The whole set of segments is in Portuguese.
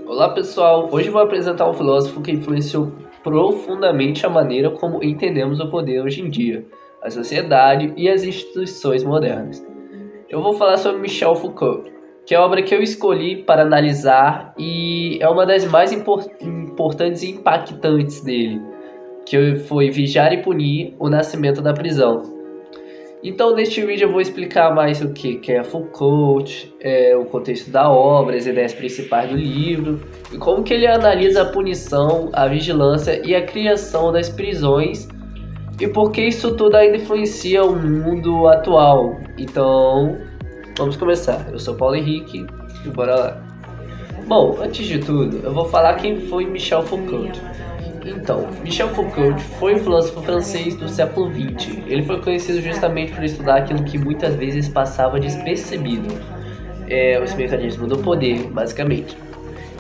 Olá pessoal, hoje vou apresentar um filósofo que influenciou profundamente a maneira como entendemos o poder hoje em dia, a sociedade e as instituições modernas. Eu vou falar sobre Michel Foucault, que é a obra que eu escolhi para analisar e é uma das mais importantes e impactantes dele, que foi Vigiar e Punir, o Nascimento da Prisão. Então, neste vídeo eu vou explicar mais o que é Foucault, o contexto da obra, as ideias principais do livro, e como que ele analisa a punição, a vigilância e a criação das prisões, e por que isso tudo ainda influencia o mundo atual. Então, vamos começar. Eu sou Paulo Henrique e bora lá. Bom, antes de tudo, eu vou falar quem foi Michel Foucault. Então, Michel Foucault foi um filósofo francês do século XX. Ele foi conhecido justamente por estudar aquilo que muitas vezes passava despercebido, os mecanismos do poder, basicamente.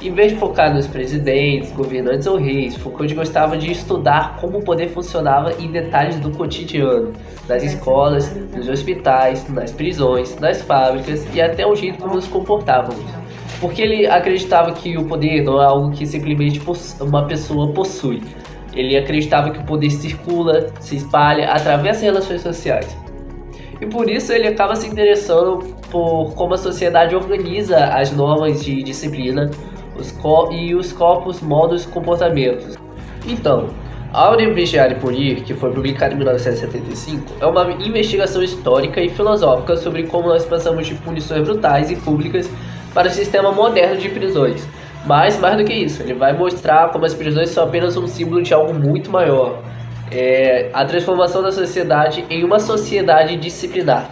Em vez de focar nos presidentes, governantes ou reis, Foucault gostava de estudar como o poder funcionava em detalhes do cotidiano, nas escolas, nos hospitais, nas prisões, nas fábricas e até o jeito como nos comportávamos. Porque ele acreditava que o poder não é algo que simplesmente uma pessoa possui. Ele acreditava que o poder circula, se espalha através das relações sociais. E por isso ele acaba se interessando por como a sociedade organiza as normas de disciplina e os corpos, modos e comportamentos. Então, a obra Vigiar e Punir, que foi publicada em 1975, é uma investigação histórica e filosófica sobre como nós passamos de punições brutais e públicas para o sistema moderno de prisões. Mas, mais do que isso, ele vai mostrar como as prisões são apenas um símbolo de algo muito maior. A transformação da sociedade em uma sociedade disciplinar.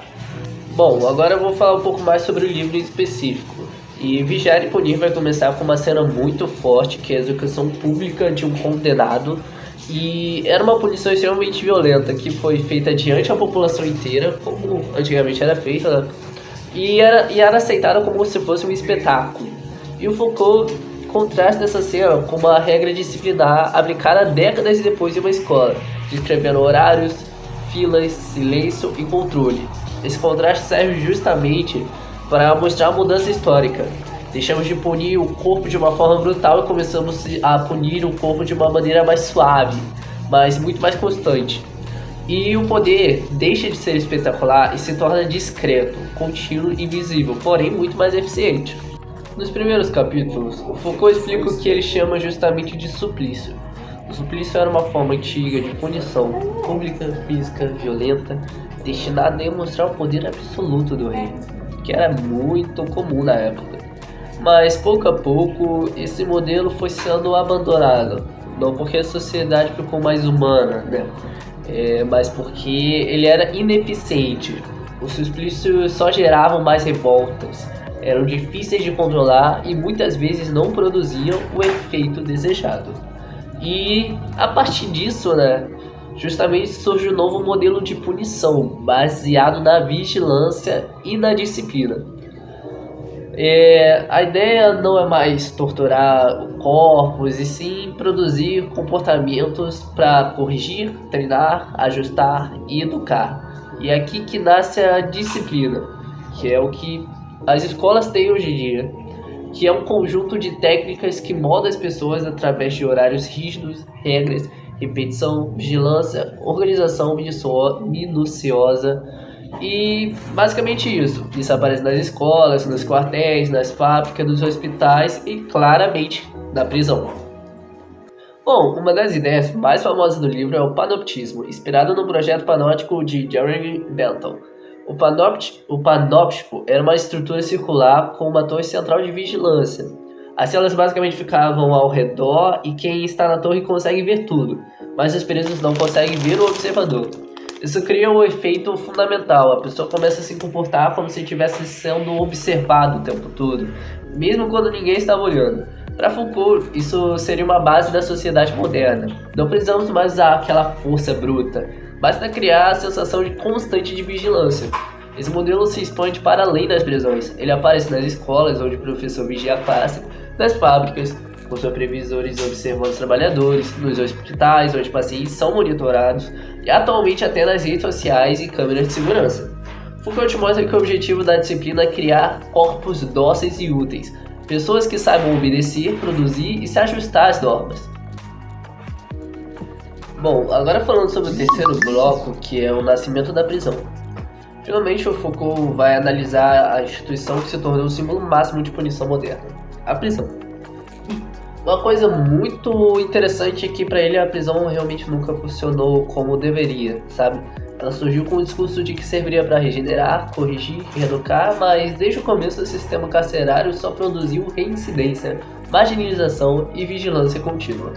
Bom, agora eu vou falar um pouco mais sobre o livro em específico. E Vigiar e Punir vai começar com uma cena muito forte, que é a execução pública de um condenado. E era uma punição extremamente violenta, que foi feita diante da população inteira, como antigamente era feita, né? E era aceitada como se fosse um espetáculo. E o Foucault contrasta essa cena com uma regra disciplinar aplicada décadas depois em uma escola, descrevendo horários, filas, silêncio e controle. Esse contraste serve justamente para mostrar a mudança histórica. Deixamos de punir o corpo de uma forma brutal e começamos a punir o corpo de uma maneira mais suave, mas muito mais constante. E o poder deixa de ser espetacular e se torna discreto, contínuo e visível, porém muito mais eficiente. Nos primeiros capítulos, o Foucault explica o que ele chama justamente de suplício. O suplício era uma forma antiga de punição pública, física, violenta, destinada a demonstrar o poder absoluto do rei, que era muito comum na época. Mas pouco a pouco, esse modelo foi sendo abandonado, não porque a sociedade ficou mais humana, né? Mas porque ele era ineficiente. Os suplícios só geravam mais revoltas, eram difíceis de controlar e muitas vezes não produziam o efeito desejado. E a partir disso, né, justamente surge um novo modelo de punição, baseado na vigilância e na disciplina. A ideia não é mais torturar corpos, e sim produzir comportamentos para corrigir, treinar, ajustar e educar. E é aqui que nasce a disciplina, que é o que as escolas têm hoje em dia, que é um conjunto de técnicas que moldam as pessoas através de horários rígidos, regras, repetição, vigilância, organização minuciosa. E basicamente isso aparece nas escolas, nos quartéis, nas fábricas, nos hospitais e claramente na prisão. Bom, uma das ideias mais famosas do livro é o panoptismo, inspirado no projeto panóptico de Jeremy Bentham. O panóptico era uma estrutura circular com uma torre central de vigilância. As celas basicamente ficavam ao redor e quem está na torre consegue ver tudo, mas os presos não conseguem ver o observador. Isso cria um efeito fundamental, a pessoa começa a se comportar como se estivesse sendo observado o tempo todo, mesmo quando ninguém estava olhando. Para Foucault, isso seria uma base da sociedade moderna. Não precisamos mais usar aquela força bruta, basta criar a sensação de constante de vigilância. Esse modelo se expande para além das prisões. Ele aparece nas escolas, onde o professor vigia a classe, nas fábricas, com supervisores observando os trabalhadores, nos hospitais, onde pacientes são monitorados, e atualmente até nas redes sociais e câmeras de segurança. Foucault mostra que o objetivo da disciplina é criar corpos dóceis e úteis, Pessoas que saibam obedecer, produzir e se ajustar às normas. Bom, agora falando sobre o terceiro bloco, que é o nascimento da prisão. Finalmente, o Foucault vai analisar a instituição que se tornou o símbolo máximo de punição moderna, a prisão. Uma coisa muito interessante é que para ele a prisão realmente nunca funcionou como deveria, sabe? Ela surgiu com o discurso de que serviria para regenerar, corrigir, reeducar, mas desde o começo o sistema carcerário só produziu reincidência, marginalização e vigilância contínua.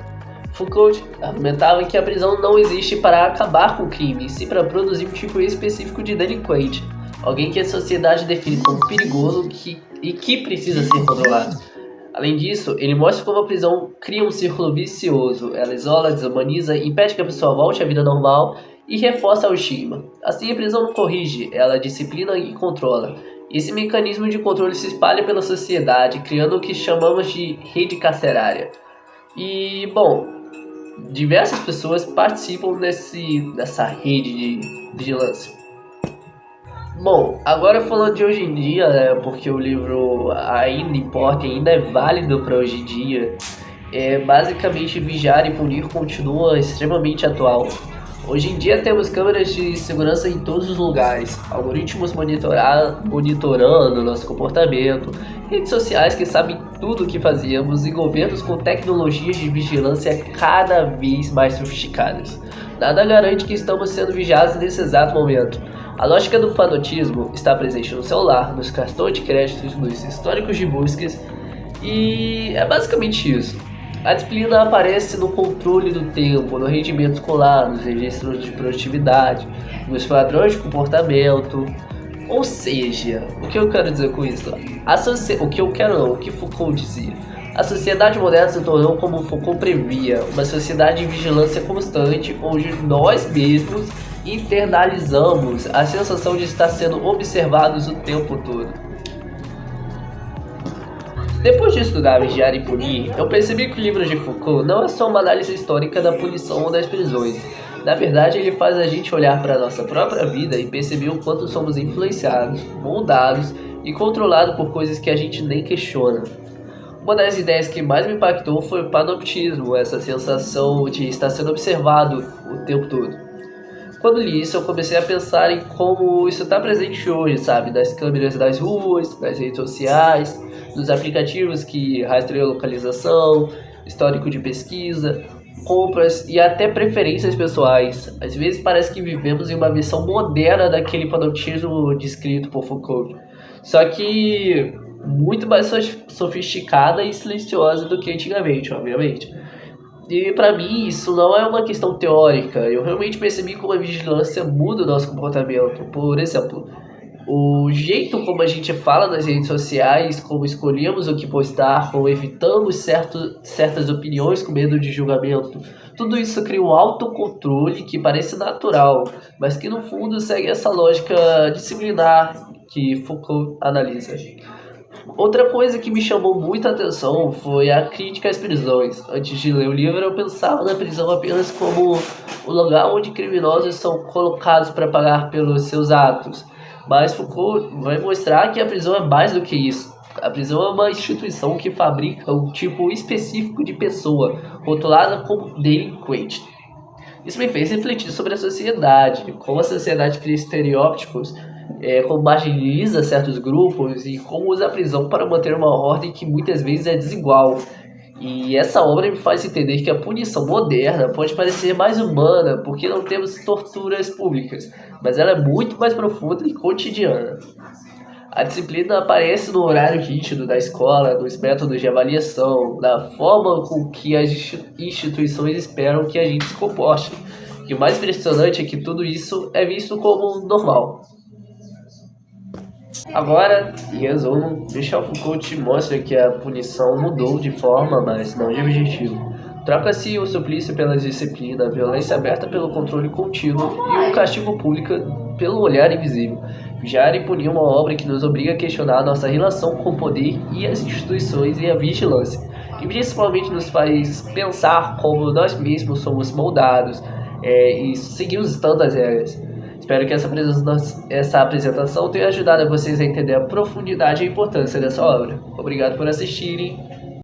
Foucault argumentava que a prisão não existe para acabar com o crime, e sim para produzir um tipo específico de delinquente, alguém que a sociedade define como perigoso e que precisa ser controlado. Além disso, ele mostra como a prisão cria um círculo vicioso, ela isola, desumaniza, impede que a pessoa volte à vida normal e reforça o estigma. Assim, a prisão não corrige, ela disciplina e controla. E esse mecanismo de controle se espalha pela sociedade, criando o que chamamos de rede carcerária. E, bom, diversas pessoas participam dessa rede de vigilância. Bom, agora falando de hoje em dia, né, porque o livro ainda importa e ainda é válido para hoje em dia, basicamente vigiar e punir continua extremamente atual. Hoje em dia temos câmeras de segurança em todos os lugares, algoritmos monitorando nosso comportamento, redes sociais que sabem tudo o que fazemos e governos com tecnologias de vigilância cada vez mais sofisticadas. Nada garante que estamos sendo vigiados nesse exato momento. A lógica do panotismo está presente no celular, nos cartões de crédito, nos históricos de buscas e é basicamente isso. A disciplina aparece no controle do tempo, no rendimento escolar, nos registros de produtividade, nos padrões de comportamento. Ou seja, o que eu quero dizer com isso? O que Foucault dizia. A sociedade moderna se tornou como Foucault previa, uma sociedade de vigilância constante, onde nós mesmos internalizamos a sensação de estar sendo observados o tempo todo. Depois de estudar Vigiar e Punir, eu percebi que o livro de Foucault não é só uma análise histórica da punição ou das prisões. Na verdade, ele faz a gente olhar para a nossa própria vida e perceber o quanto somos influenciados, moldados e controlados por coisas que a gente nem questiona. Uma das ideias que mais me impactou foi o panoptismo, essa sensação de estar sendo observado o tempo todo. Quando li isso, eu comecei a pensar em como isso está presente hoje, sabe? Das câmeras das ruas, das redes sociais, dos aplicativos que rastreiam a localização, histórico de pesquisa, compras e até preferências pessoais. Às vezes parece que vivemos em uma versão moderna daquele panoptismo descrito por Foucault. Só que muito mais sofisticada e silenciosa do que antigamente, obviamente. E para mim isso não é uma questão teórica, eu realmente percebi como a vigilância muda o nosso comportamento. Por exemplo, o jeito como a gente fala nas redes sociais, como escolhemos o que postar, como evitamos certas opiniões com medo de julgamento, tudo isso cria um autocontrole que parece natural, mas que no fundo segue essa lógica disciplinar que Foucault analisa. Outra coisa que me chamou muita atenção foi a crítica às prisões. Antes de ler o livro, eu pensava na prisão apenas como o lugar onde criminosos são colocados para pagar pelos seus atos. Mas Foucault vai mostrar que a prisão é mais do que isso. A prisão é uma instituição que fabrica um tipo específico de pessoa, rotulada como delinquente. Isso me fez refletir sobre a sociedade, como a sociedade cria estereótipos, como marginaliza certos grupos e como usa a prisão para manter uma ordem que muitas vezes é desigual. E essa obra me faz entender que a punição moderna pode parecer mais humana porque não temos torturas públicas, mas ela é muito mais profunda e cotidiana. A disciplina aparece no horário rígido da escola, nos métodos de avaliação, na forma com que as instituições esperam que a gente se comporte. E o mais impressionante é que tudo isso é visto como normal. Agora, em resumo, Michel Foucault mostra que a punição mudou de forma, mas não de objetivo. Troca-se o suplício pela disciplina, a violência aberta pelo controle contínuo e o castigo público pelo olhar invisível. Vigiar e Punir é uma obra que nos obriga a questionar nossa relação com o poder e as instituições e a vigilância. E principalmente nos faz pensar como nós mesmos somos moldados e seguimos tantas regras. Espero que essa apresentação tenha ajudado a vocês a entender a profundidade e a importância dessa obra. Obrigado por assistirem.